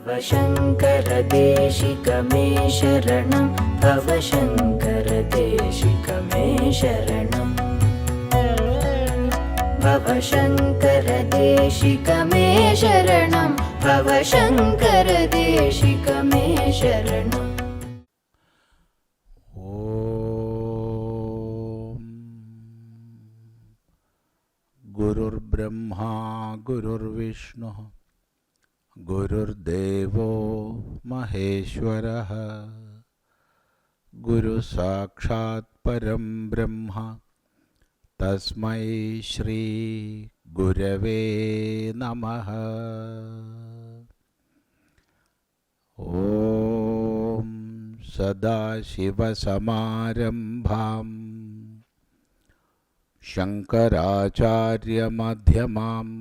भवशङ्कर देशिकमे शरणं भवशङ्कर देशिकमे शरणं भवशङ्कर देशिकमे शरणं भवशङ्कर देशिकमे शरणम् गुरुर्ब्रह्मा गुरुर्विष्णुः गुरुर्देवो महेश्वरः गुरुसाक्षात् परं ब्रह्म तस्मै श्री गुरवे नमः। ॐ सदाशिवसमारम्भां शङ्कराचार्यमध्यमाम्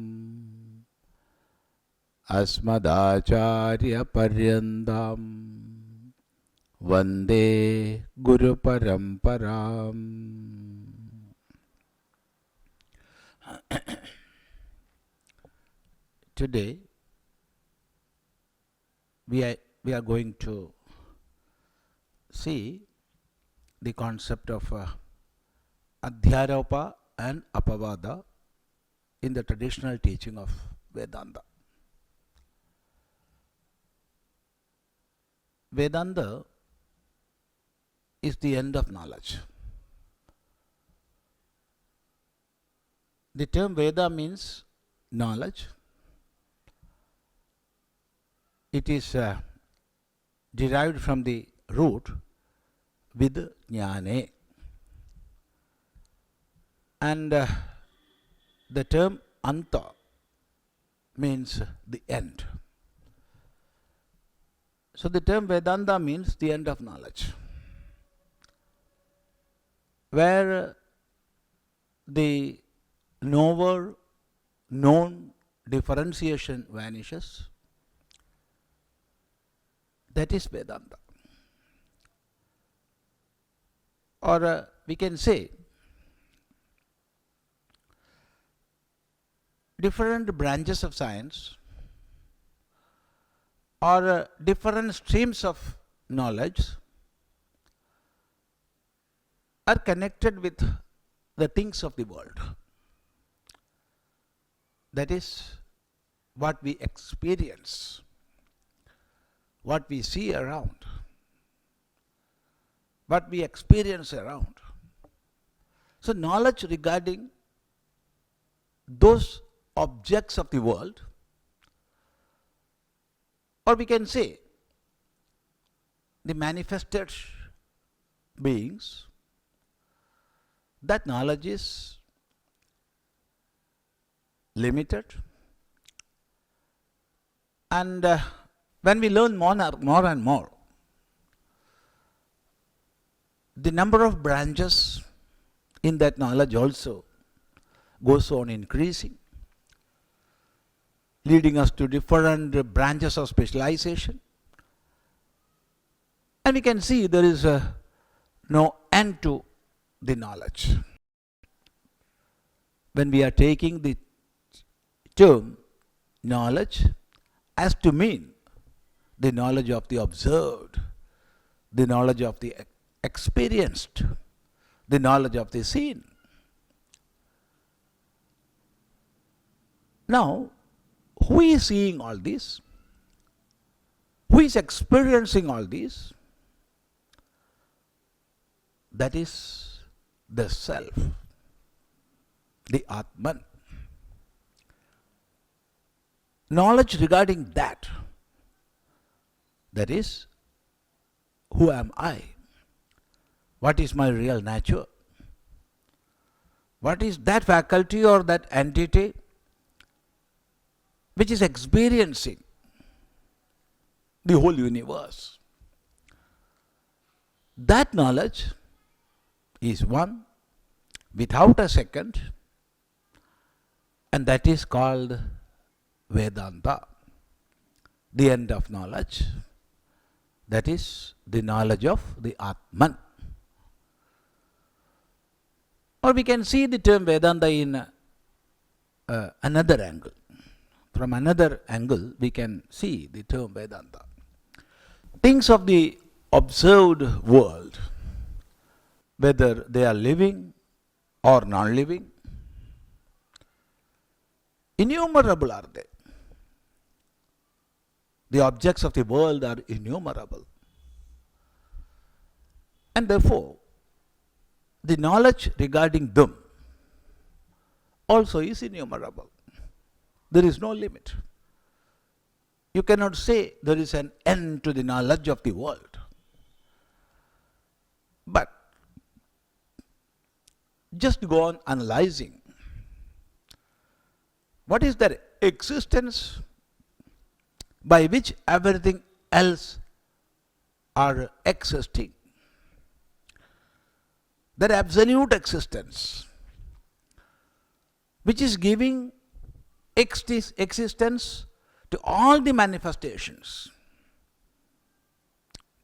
अस्मदाचार्यपर्यन्तां वन्दे गुरुपरम्पराम्। Today we are going to see the concept of Adhyāropa and Apavāda in the traditional teaching of Vedanta. Vedanta is the end of knowledge. The term Veda means knowledge. It is derived from the root vid jnane. And the term anta means the end. So the term Vedanta means the end of knowledge, where the knower, known differentiation vanishes. That is Vedanta. Or we can say different branches of science or different streams of knowledge are connected with the things of the world. That is what we experience, what we see around, what we experience around. So knowledge regarding those objects of the world, or we can say the manifested beings, that knowledge is limited. And when we learn more and more, the number of branches in that knowledge also goes on increasing, leading us to different branches of specialization. And we can see there is no end to the knowledge. When we are taking the term knowledge as to mean the knowledge of the observed, the knowledge of the experienced, the knowledge of the seen. Now, who is seeing all this? Who is experiencing all this? That is the self, the Atman. Knowledge regarding that is, who am I? What is my real nature? What is that faculty or that entity which is experiencing the whole universe? That knowledge is one without a second, and that is called Vedanta, the end of knowledge. That is the knowledge of the Atman. Or we can see the term Vedanta in another angle. from another angle, we can see the term Vedanta. Things of the observed world, whether they are living or non-living, innumerable are they. The objects of the world are innumerable. And therefore, the knowledge regarding them also is innumerable. There is no limit. You cannot say there is an end to the knowledge of the world. But just go on analyzing. What is their existence by which everything else are existing? Their absolute existence, which is giving existence to all the manifestations.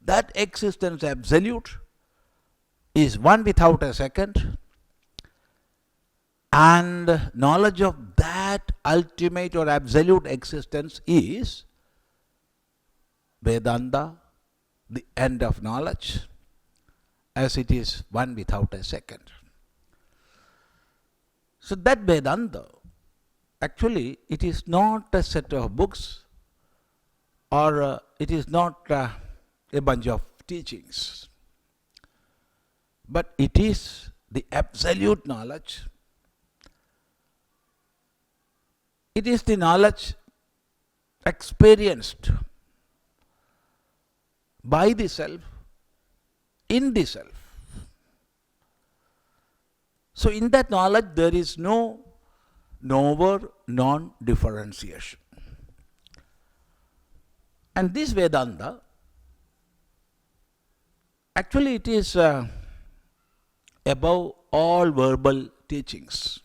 That existence absolute is one without a second, and knowledge of that ultimate or absolute existence is Vedanta, the end of knowledge, as it is one without a second. So that Vedanta, actually, it is not a set of books, or it is not a bunch of teachings, but it is the absolute knowledge. It is the knowledge experienced by the self, in the self. So in that knowledge there is no knower, non-differentiation. And this Vedanta, actually it is above all verbal teachings.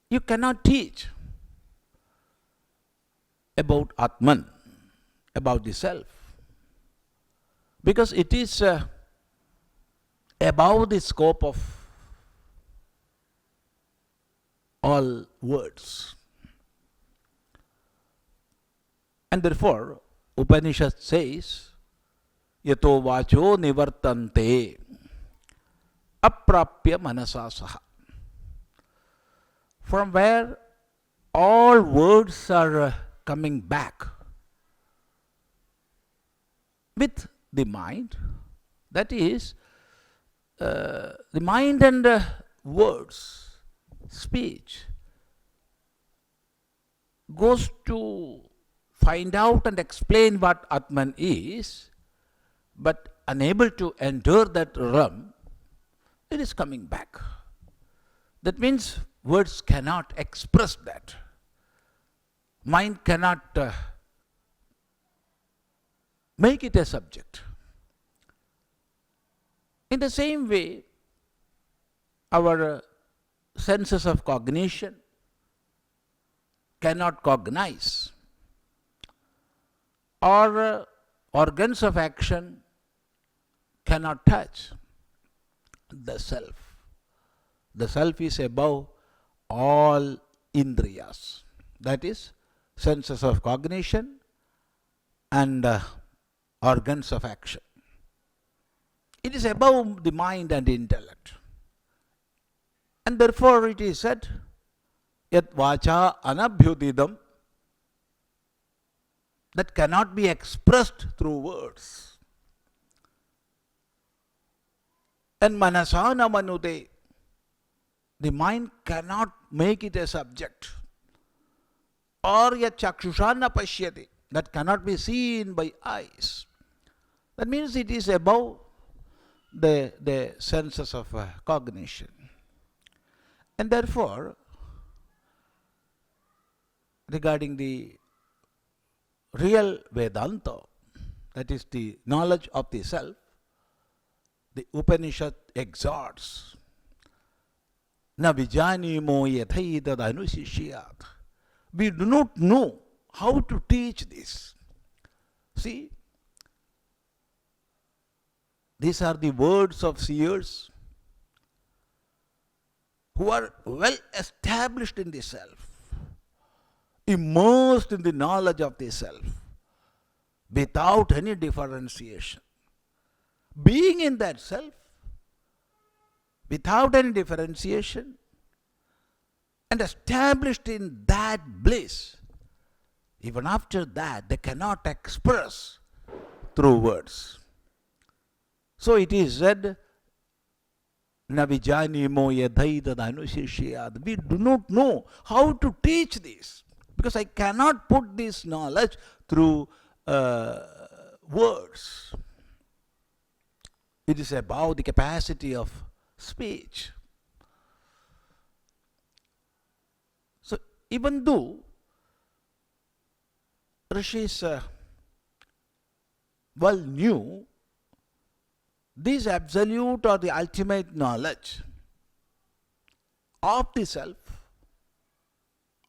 You cannot teach about Atman, about the self, because it is above the scope of all words. And therefore, Upanishad says, Yato vacho nivartante aprapya manasasaha. From where all words are coming back with the mind, that is, the mind and words, speech, goes to find out and explain what Atman is, but unable to enter that realm, it is coming back. That means words cannot express that. Mind cannot make it a subject. In the same way, our senses of cognition cannot cognize, or organs of action cannot touch the self. The self is above all indriyas, that is, senses of cognition and organs of action. It is above the mind and intellect. And therefore it is said, Yat vacha anabhyudidam, that cannot be expressed through words. And manasana manude, the mind cannot make it a subject. Or yat chakshushana pashyati, that cannot be seen by eyes. That means it is above the senses of cognition. And therefore, regarding the real Vedanta, that is the knowledge of the self, the Upanishad exhorts, na vijanimo yathaitad anusishyat. We do not know how to teach this. See, these are the words of seers who are well established in the self. immersed in the knowledge of the self, without any differentiation. Being in that self, without any differentiation, and established in that bliss, even after that, they cannot express through words. So it is said, Na vijanimo yadhaitad anushishyad. We do not know how to teach this, because I cannot put this knowledge through words. It is above the capacity of speech. So even though Rishis well knew this absolute or the ultimate knowledge of the self,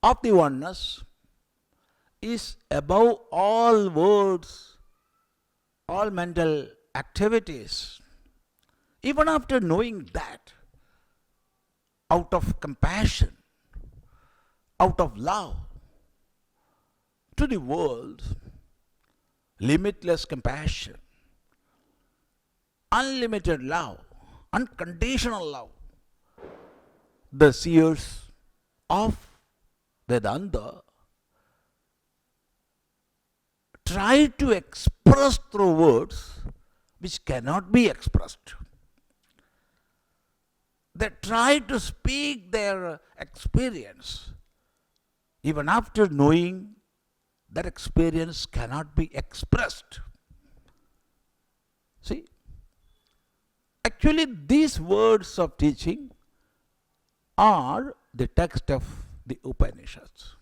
of the oneness, is above all words, all mental activities. Even after knowing that, out of compassion, out of love to the world, limitless compassion, unlimited love, unconditional love, the seers of Vedanta try to express through words which cannot be expressed. They try to speak their experience. Even after knowing, that experience cannot be expressed. See, actually these words of teaching are the text of the Upanishads.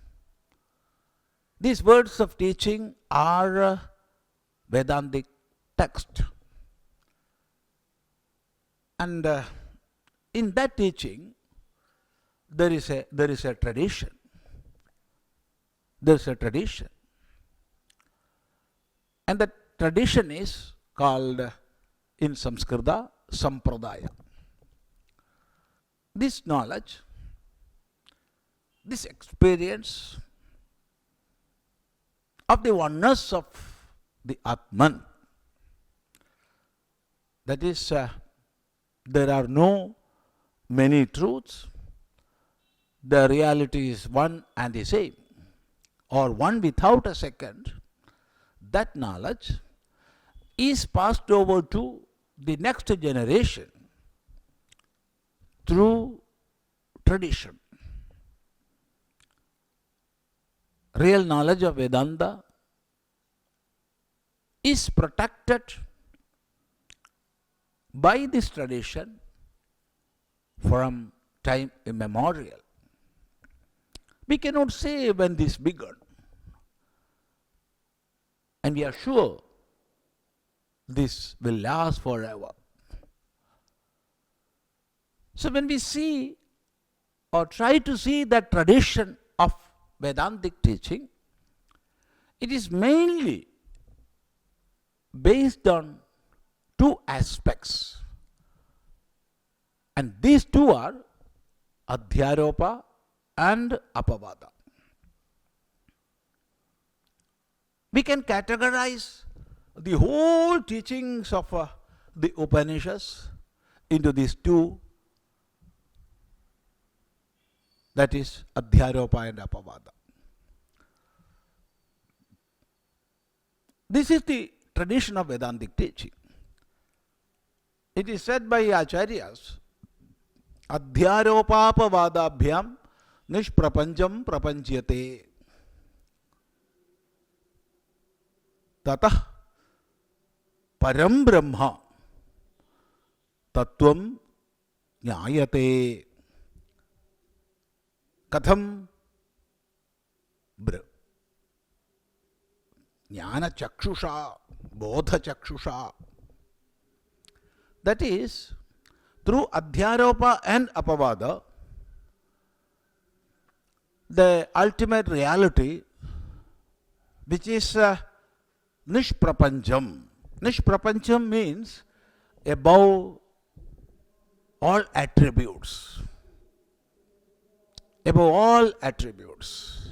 These words of teaching are Vedantic text. And in that teaching, there is a tradition. There is a tradition. And that tradition is called in Samskrita Sampradaya. This knowledge, this experience of the oneness of the Atman, that is, there are no many truths, the reality is one and the same, or one without a second, that knowledge is passed over to the next generation through tradition. Real knowledge of Vedanta is protected by this tradition from time immemorial. We cannot say when this began, and we are sure this will last forever. So when we see or try to see that tradition of Vedantic teaching, it is mainly based on two aspects. And these two are Adhyaropa and Apavada. We can categorize the whole teachings of the Upanishads into these two, that is Adhyaropa and Apavada. This is the tradition of Vedantic teaching. It is said by Acharyas, Adhyaropa Apavadabhyam Nishprapancham Prapanchyate. Tatah Param Brahma Tattvam Nyayate. Katham Jnana Chakshusha, Bodha Chakshusha. That is, through Adhyaropa and Apavada, the ultimate reality, which is Nishprapancham. Nishprapancham means above all attributes. Above all attributes.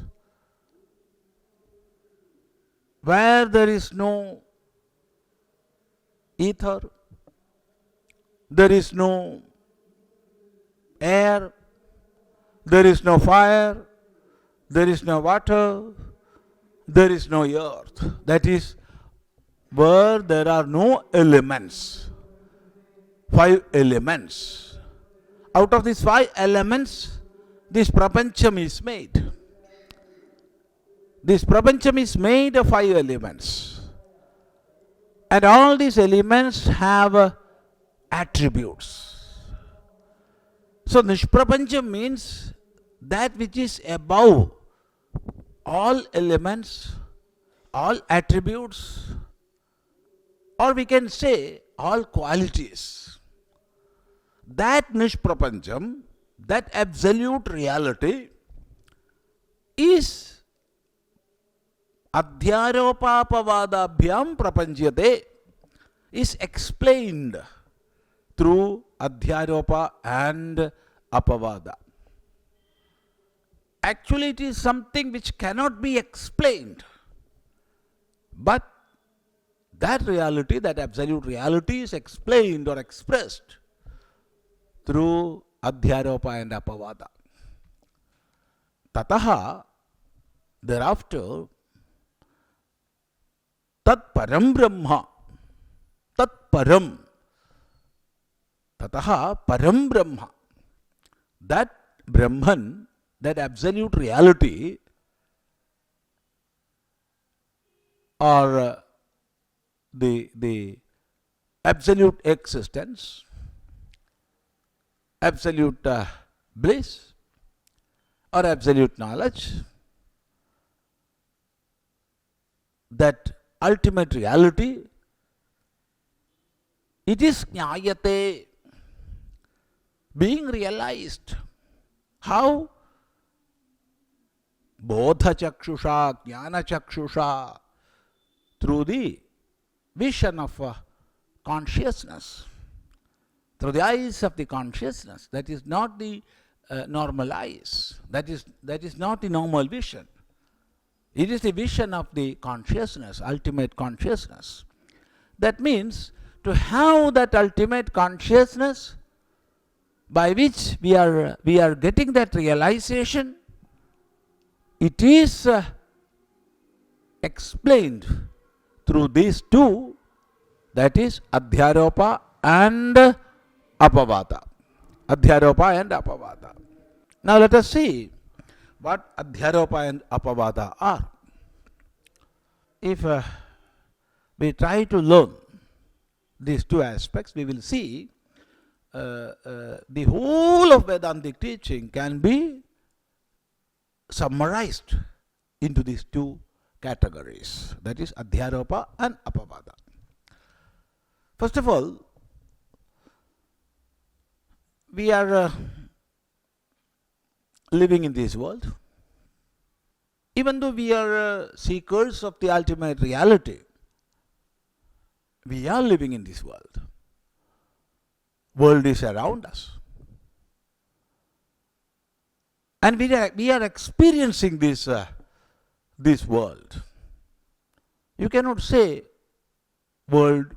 where there is no ether, there is no air, there is no fire, there is no water, there is no earth. That is where there are no elements. 5 elements. Out of these 5 elements, this prapancham is made. This prapancham is made of 5 elements. And all these elements have attributes. So Nishprapancham means that which is above all elements, all attributes, or we can say all qualities. That Nishprapancham, that absolute reality, is Adhyaropa Apavāda prapañjyate, is explained through Adhyaropa and Apavada. Actually, it is something which cannot be explained. But that reality, that absolute reality, is explained or expressed through Adhyaropa and Apavada. Tataha, thereafter, Tat Param Brahma, Tat Param, Tataha Param Brahma, that Brahman, that absolute reality, or the absolute existence, absolute bliss, or absolute knowledge, that ultimate reality, it is jnayate, being realized. How? Bodha chakshusha, jnana chakshusha, through the vision of consciousness, through the eyes of the consciousness. That is not the normal eyes. That is not the normal vision. It is the vision of the consciousness, ultimate consciousness. That means to have that ultimate consciousness by which we are getting that realization, it is explained through these 2, that is Adhyaropa and Apavada. Adhyaropa and Apavada. Now let us see what Adhyaropa and Apavada are. If we try to learn these 2 aspects, we will see the whole of Vedantic teaching can be summarized into these 2 categories, that is Adhyaropa and Apavada. First of all, we are living in this world. Even though we are seekers of the ultimate reality, we are living in this world. World is around us. And we are experiencing this world. You cannot say world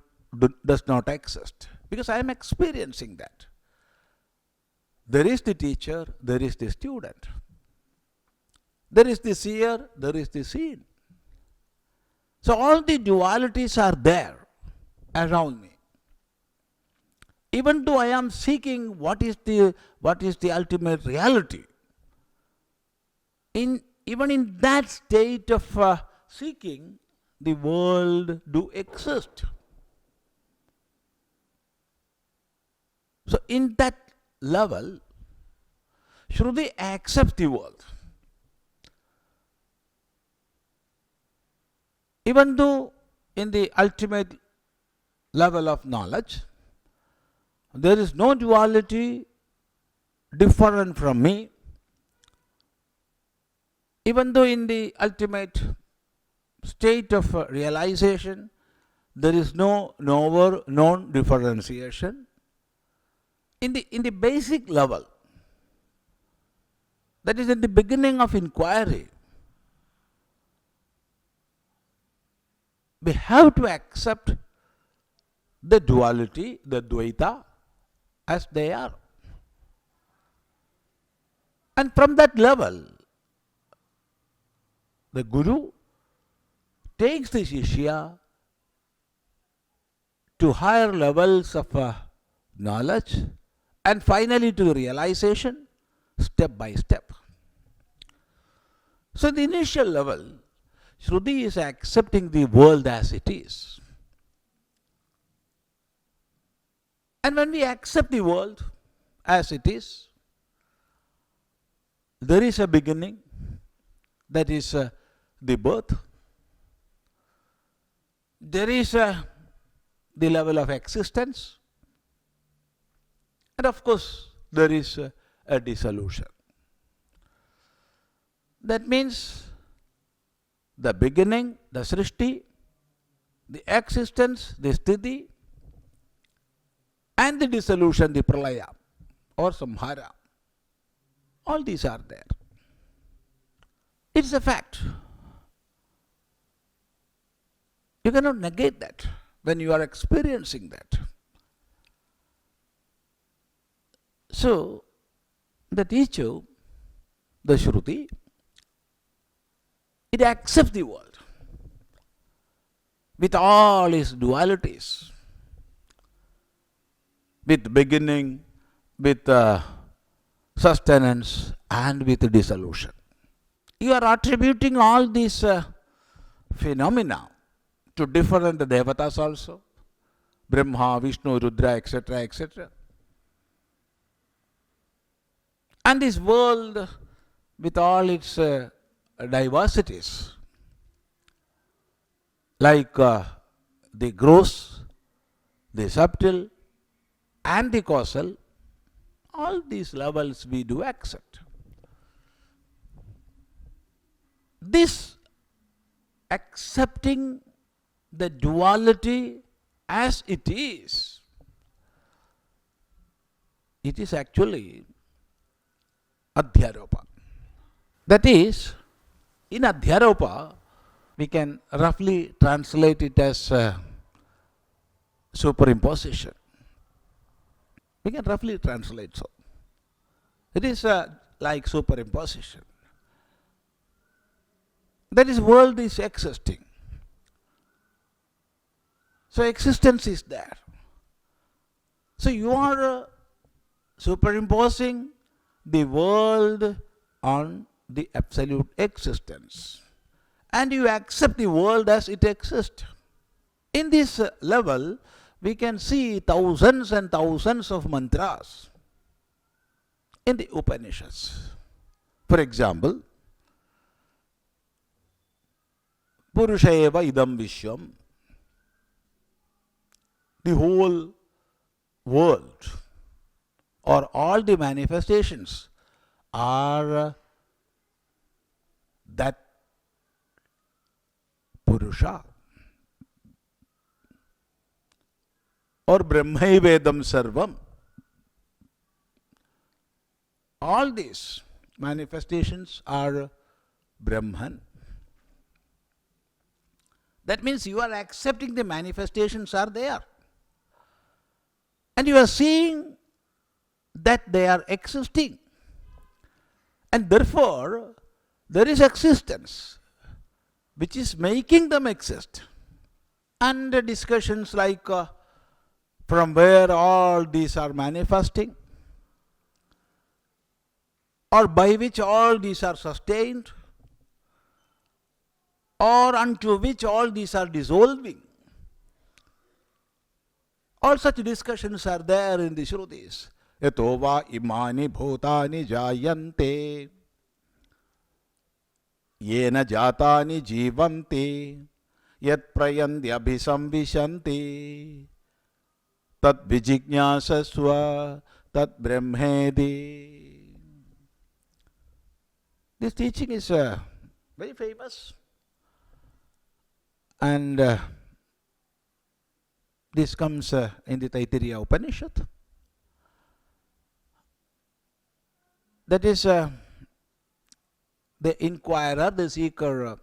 does not exist, because I am experiencing that. There is the teacher, there is the student. There is the seer, there is the seen. So all the dualities are there around me. Even though I am seeking what is the ultimate reality, even in that state of seeking, the world do exist. So in that level, Shruti accepts the world. Even though in the ultimate level of knowledge, there is no duality different from me, even though in the ultimate state of realization, there is no knower, non-differentiation, in the basic level, that is in the beginning of inquiry, we have to accept the duality, the Advaita, as they are. And from that level, the Guru takes the Shishya to higher levels of knowledge and finally to realization, step by step. So, the initial level, Shruti is accepting the world as it is. And when we accept the world as it is, there is a beginning, that is the birth. There is the level of existence. And of course, there is a dissolution. That means the beginning, the Srishti, the existence, the Sthiti, and the dissolution, the Pralaya or Samhara. All these are there. It's a fact. You cannot negate that when you are experiencing that. So, the teacher, the Shruti, it accepts the world with all its dualities, with beginning, with sustenance, and with dissolution. You are attributing all these phenomena to different devatas also, Brahma, Vishnu, Rudra, etc., etc. And this world with all its diversities, like the gross, the subtle, and the causal, all these levels we do accept. This accepting the duality as it is actually Adhyaropa. That is, in Adhyaropa, we can roughly translate it as superimposition. We can roughly translate so. It is like superimposition. That is, world is existing. So existence is there. So you are superimposing the world on the absolute existence. And you accept the world as it exists. In this level, we can see thousands and thousands of mantras in the Upanishads. For example, Purushaeva idam vishwam, the whole world or all the manifestations are that Purusha. Or Brahmaivedam Sarvam. All these manifestations are Brahman. That means you are accepting the manifestations are there. And you are seeing that they are existing. And therefore, there is existence which is making them exist. And discussions like from where all these are manifesting, or by which all these are sustained, or unto which all these are dissolving. All such discussions are there in the Shrutis. Yato va imani bhutani jayante, yena jatani jivanti, yat prayandi abhisamvishanti, tat vijijñāsasva, tat brahmedi. This teaching is very famous. And this comes in the Taittiriya Upanishad. That is, the inquirer, the seeker,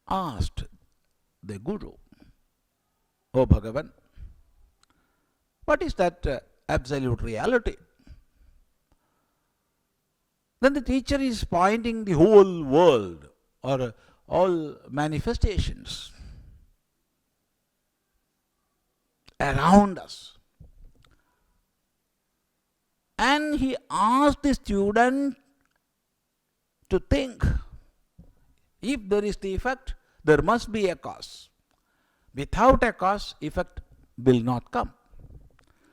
asked the Guru, O Bhagavan. What is that absolute reality? Then the teacher is pointing the whole world or all manifestations around us. And he asked the student to think, if there is the effect, there must be a cause. Without a cause, effect will not come.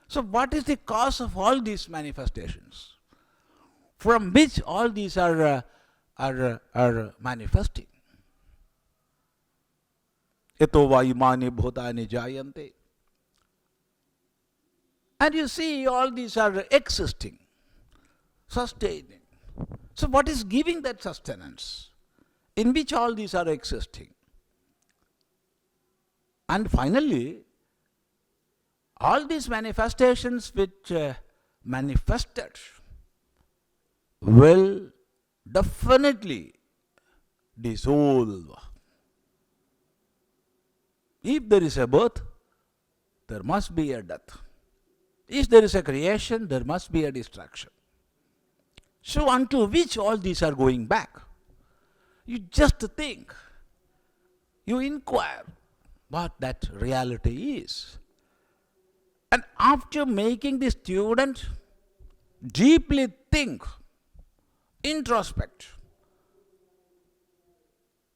So what is the cause of all these manifestations? From which all these are manifesting? Yato va imani bhutani jayante. And you see, all these are existing, sustaining. So what is giving that sustenance? In which all these are existing? And finally, all these manifestations which manifested will definitely dissolve. If there is a birth, there must be a death. If there is a creation, there must be a destruction. So unto which all these are going back? You just think, you inquire what that reality is. And after making the student deeply think, introspect,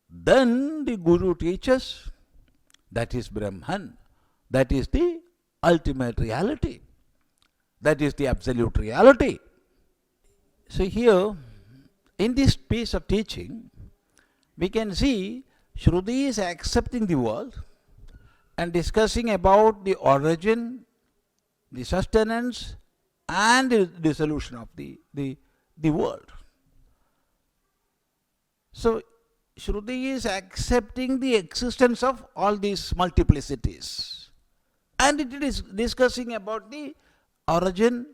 then the Guru teaches, that is Brahman, that is the ultimate reality, that is the absolute reality. So here, in this piece of teaching, we can see Shruti is accepting the world and discussing about the origin, the sustenance and the dissolution of the world. So Shruti is accepting the existence of all these multiplicities, and it is discussing about the origin,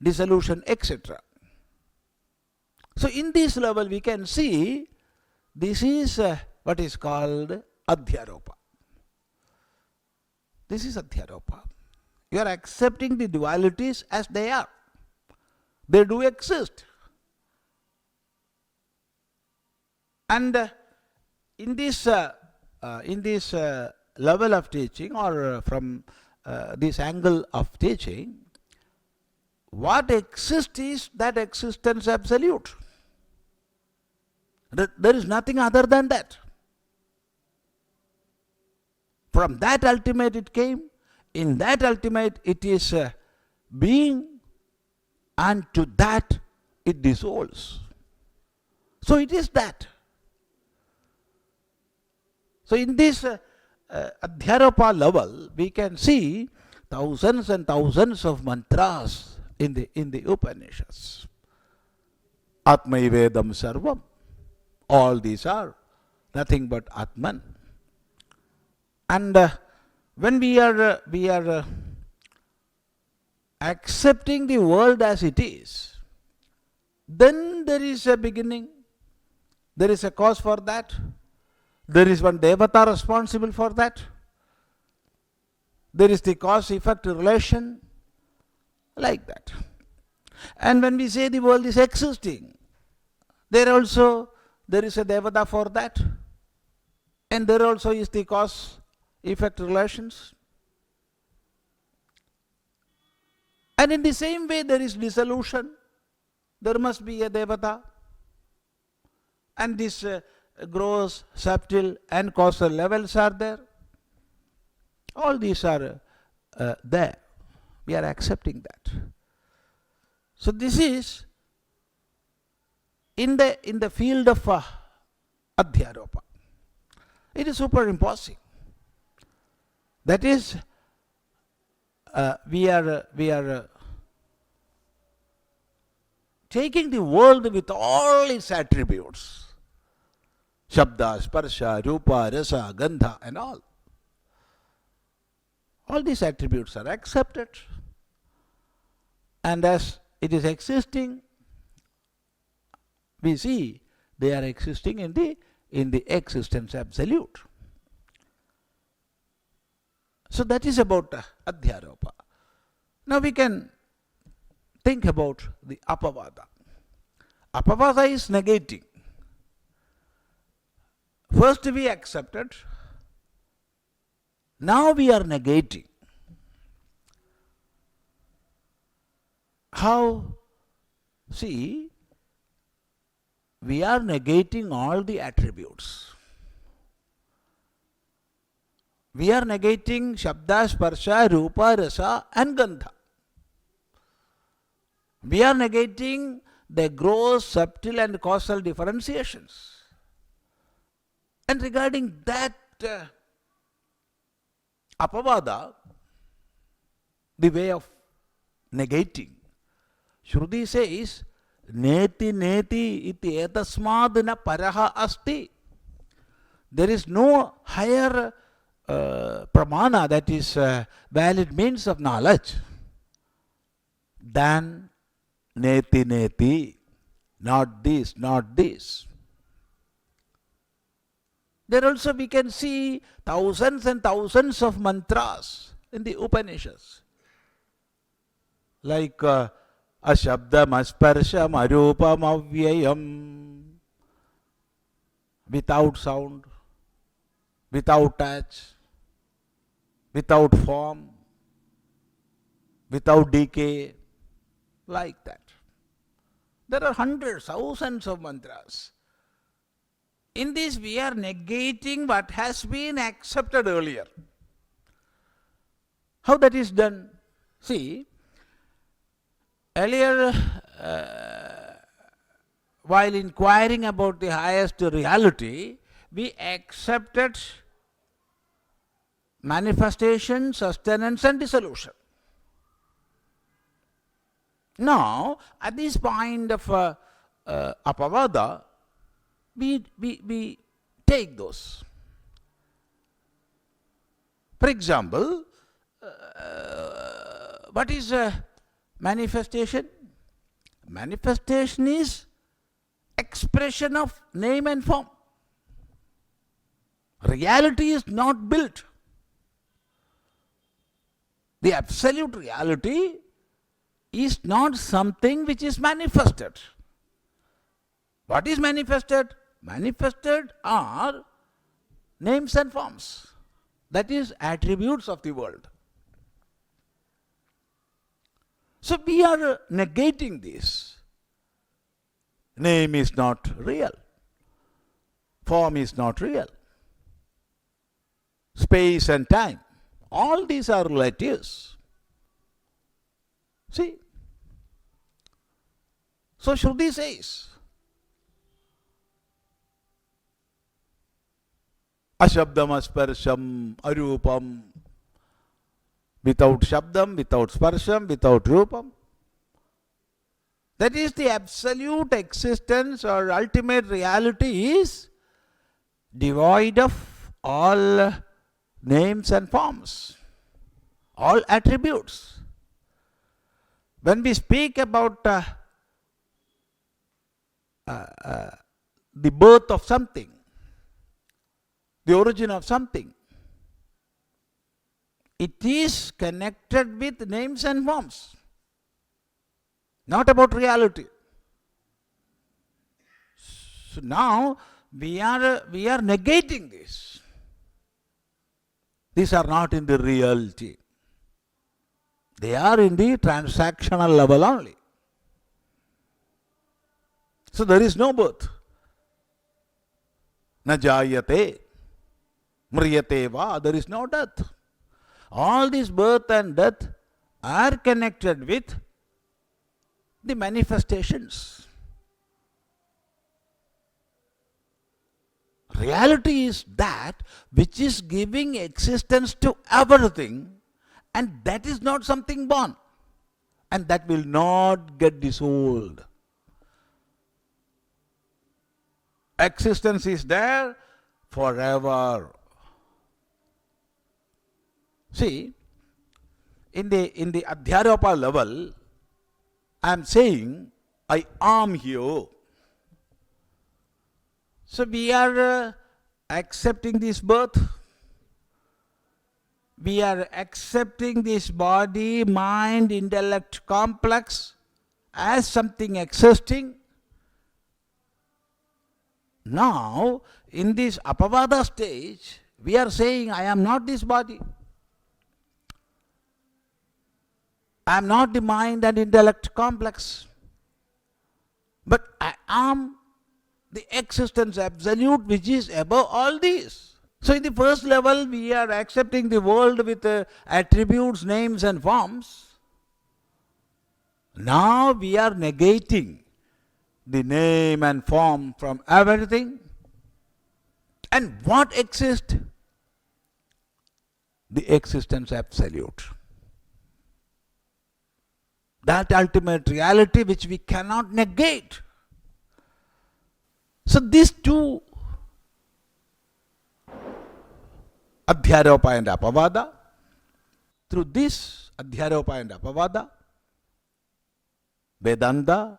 dissolution, etc. So in this level we can see this is what is called Adhyaropa. This is Adhyaropa. You are accepting the dualities as they are. They do exist. And in this level of teaching, or from this angle of teaching, what exists is that existence absolute. There is nothing other than that. From that ultimate it came, in that ultimate it is being, and to that it dissolves. So it is that. So in this Adhyaropa level, we can see thousands and thousands of mantras in the Upanishads. Atmaivedam sarvam. All these are nothing but Atman. And when we are accepting the world as it is, then there is a beginning, there is a cause for that, there is one Devata responsible for that, there is the cause-effect relation, like that. And when we say the world is existing, there is a Devata for that, and there also is the cause-effect relations. And in the same way there is dissolution, there must be a Devata. And this gross, subtle and causal levels are there. All these are there. We are accepting that. So this is in the field of Adhyaropa. It is superimposing. That is, we are taking the world with all its attributes. Shabda, Sparsha, Rupa, Rasa, Gandha and all. All these attributes are accepted. And as it is existing, we see they are existing in the existence absolute. So that is about Adhyaropa. Now we can think about the Apavada. Apavada is negating. First we accepted, now we are negating. How? See, we are negating all the attributes. We are negating Shabda, Sparsha, Rupa, Rasa and Gandha. We are negating the gross, subtle and causal differentiations. And regarding that Apavada, the way of negating, Shruti says, Neti neti iti etasmad na paraha asti. There is no higher pramana, that is valid means of knowledge, than neti neti, not this, not this. There also we can see thousands and thousands of mantras in the Upanishads, like Ashabdam, Asparsham, Arupam, Avyayam, without sound, without touch, without form, without decay, like that. There are hundreds, thousands of mantras. In this we are negating what has been accepted earlier. How that is done? See, earlier while inquiring about the highest reality, we accepted manifestation, sustenance and dissolution. Now, at this point of Apavada, we take those. For example, what is manifestation? Manifestation is expression of name and form. Reality is not built. The absolute reality is not something which is manifested. What is manifested? Manifested are names and forms. That is attributes of the world. So we are negating this. Name is not real. Form is not real. Space and time, all these are relatives. See? So Shruti says, Ashabdam, Asparsham, Arupam, without Shabdam, without Sparsham, without Rupam. That is, the absolute existence or ultimate reality is devoid of all names and forms, all attributes. When we speak about the birth of something, the origin of something, it is connected with names and forms, not about reality. So now we are negating this. These are not in the reality. They are in the transactional level only. So there is no birth. Na jayate, mriyate va, there is no death. All this birth and death are connected with the manifestations. Reality is that which is giving existence to everything, and that is not something born, and that will not get dissolved. Existence is there forever. See, in the Adhyaropa level, I am saying, I am here. So we are accepting this birth. we are accepting this body, mind, intellect complex as something existing. Now, in this Apavada stage, we are saying, I am not this body. I am not the mind and intellect complex. But I am the existence absolute which is above all these. So in the first level, we are accepting the world with attributes, names and forms. Now we are negating the name and form from everything. And what exists? The existence absolute. That ultimate reality which we cannot negate. So these two, Adhyaropa and Apavada, through this Adhyaropa and Apavada, Vedanta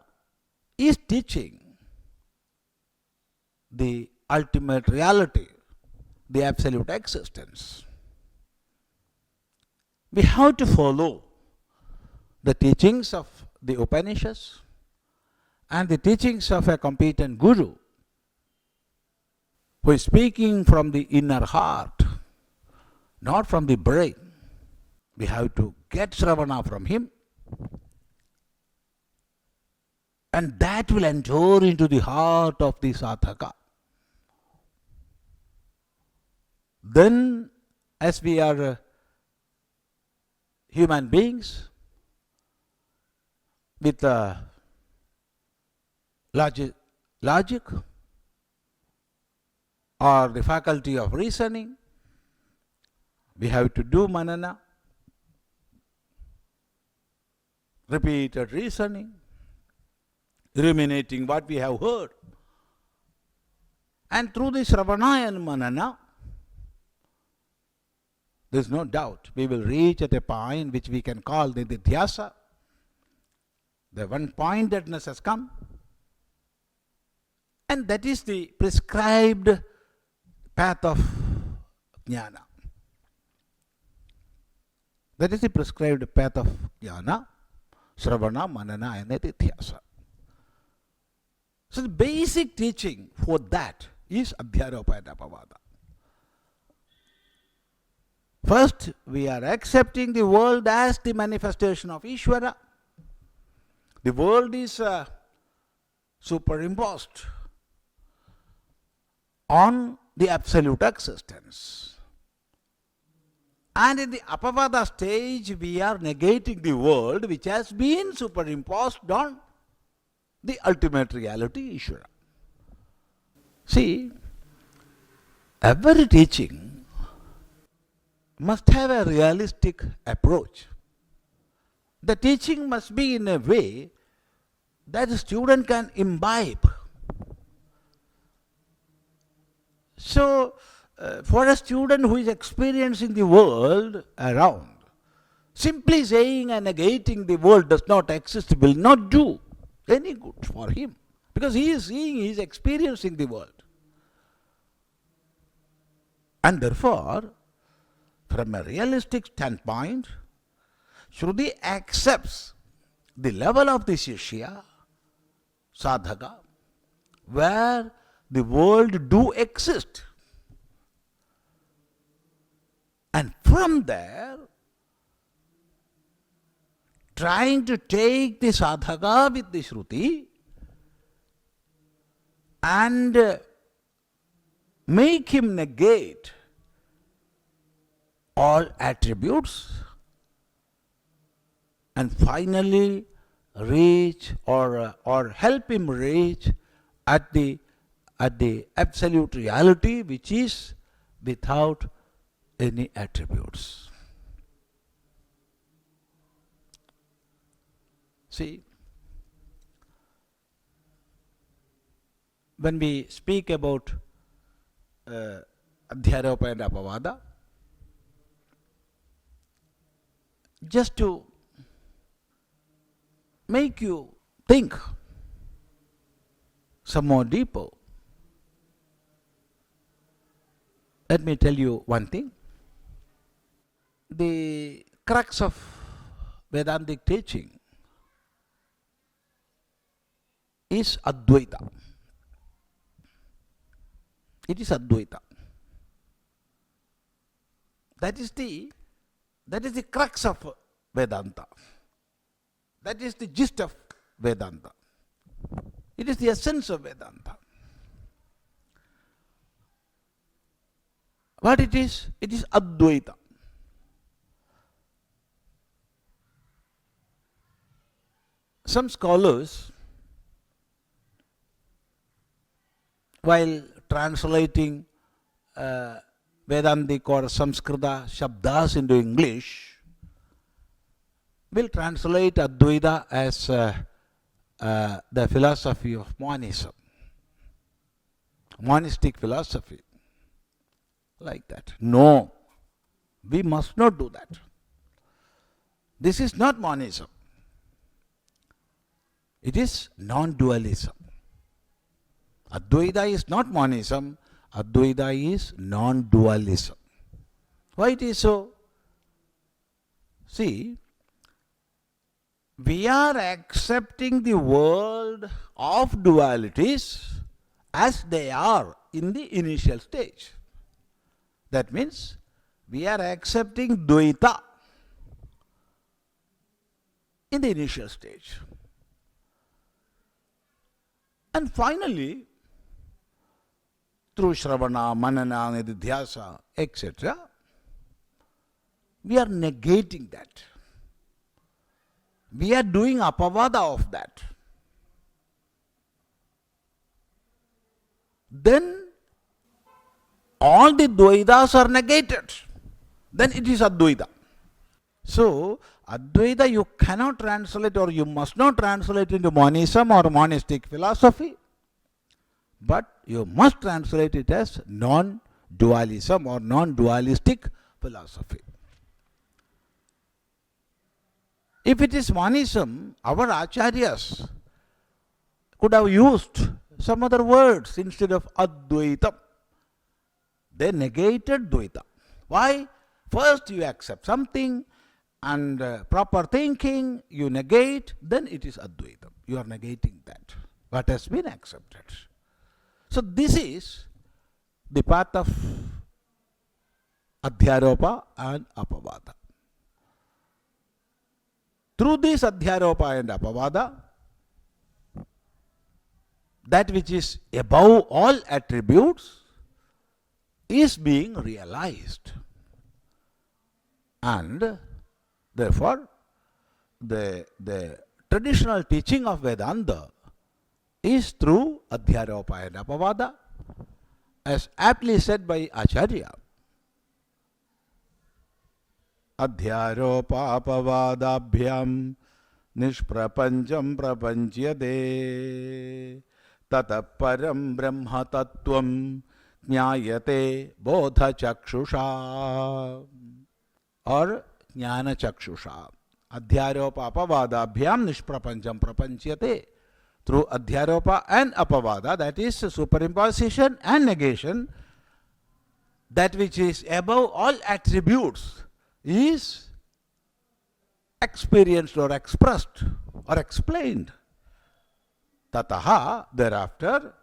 is teaching the ultimate reality, the absolute existence. We have to follow the teachings of the Upanishads and the teachings of a competent guru who is speaking from the inner heart, not from the brain. We have to get Sravana from him, and that will enter into the heart of the sadhaka. Then, as we are human beings with logic or the faculty of reasoning, we have to do manana, repeated reasoning, ruminating what we have heard. And through this Sravana and Manana, there is no doubt we will reach at a point which we can call the Nidhyasa. The one-pointedness has come. And that is the prescribed path of jnana. That is the prescribed path of jnana, Sravana, Manana and Nidhyasa. So the basic teaching for that is Adhyaropa and Apavada. First, we are accepting the world as the manifestation of Ishvara. The world is superimposed on the absolute existence. And in the Apavada stage, we are negating the world which has been superimposed on the ultimate reality, Ishvara. See, every teaching must have a realistic approach. The teaching must be in a way that the student can imbibe. So, for a student who is experiencing the world around, simply saying and negating the world does not exist will not do any good for him, because he is seeing, he is experiencing the world. And therefore, from a realistic standpoint, Shruti accepts the level of the Shishya, sadhaka, where the world do exist. And from there, trying to take the sadhaka with the Shruti and make him negate all attributes and finally reach or help him reach at the absolute reality which is without any attributes. See, when we speak about Adhyaropa and Apavada, just to make you think some more deeper, let me tell you one thing. the crux of Vedantic teaching is Advaita. It is Advaita. That is the crux of Vedanta. That is the gist of Vedanta. It is the essence of Vedanta. What it is? It is Advaita. Some scholars, while translating Vedantic or Samskrita Shabdas into English, will translate Advaita as the philosophy of monism, monistic philosophy, like that. No, we must not do that. This is not monism. It is non-dualism. Advaita is not monism, Advaita is non-dualism. Why it is so? See, we are accepting the world of dualities as they are in the initial stage. That means we are accepting Dvaita in the initial stage. And finally, through Shravana, Manana, Nididhyasa, etc., we are negating that. We are doing Apavada of that. Then all the Dvaitas are negated. Then it is Advaita. So, Advaita you cannot translate, or you must not translate into monism or monistic philosophy, but you must translate it as non-dualism or non-dualistic philosophy. If it is monism, our acharyas could have used some other words instead of Advaita. They negated Dvaita. Why? First you accept something, and proper thinking you negate, then it is Advaita. You are negating that, what has been accepted. So this is the path of Adhyaropa and Apavada. Through this Adhyaropa and Apavada, that which is above all attributes is being realized. And therefore, the traditional teaching of Vedanta is through Adhyaropa and Apavada, as aptly said by Acharya. Adhyaropa Apavadabhyam Nishprapancham Prapanchyate Tata Param Brahma Tattvam Jnayate Bodha Chakshusha or Jnana Chakshusha. Adhyaropa Apavadabhyam Nishprapancham Prapanchyate. Through Adhyaropa and Apavada, that is superimposition and negation, that which is above all attributes is experienced or expressed or explained. Tataha, thereafter,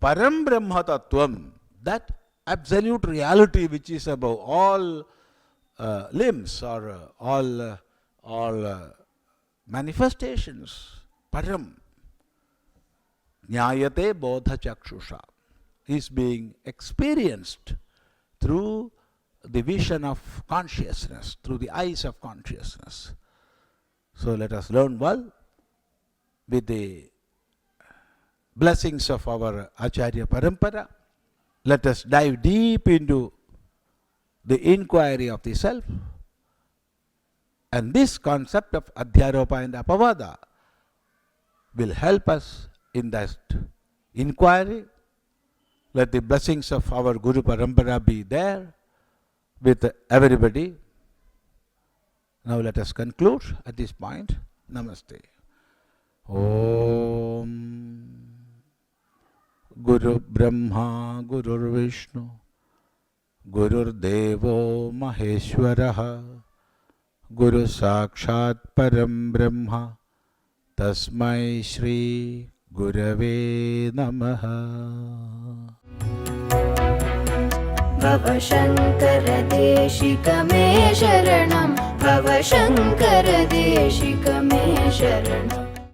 Param Brahma Tattvam, that absolute reality which is above all limbs or all manifestations, Param, Jnayate Bodha Chakshusha, is being experienced through the vision of consciousness, through the eyes of consciousness. So let us learn well with the blessings of our Acharya Parampara. Let us dive deep into the inquiry of the self. And this concept of Adhyaropa and Apavada will help us in that inquiry. Let the blessings of our Guru Parampara be there with everybody. Now let us conclude at this point. Namaste. Om Guru Brahma Guru Vishnu Guru Devo Maheshwaraha Guru Sakshat Param Brahma Tasmai Shri Gurave Namaha. Bhava Shankara Deshika Me Sharanam, Bhava Shankara Deshika Me Sharanam.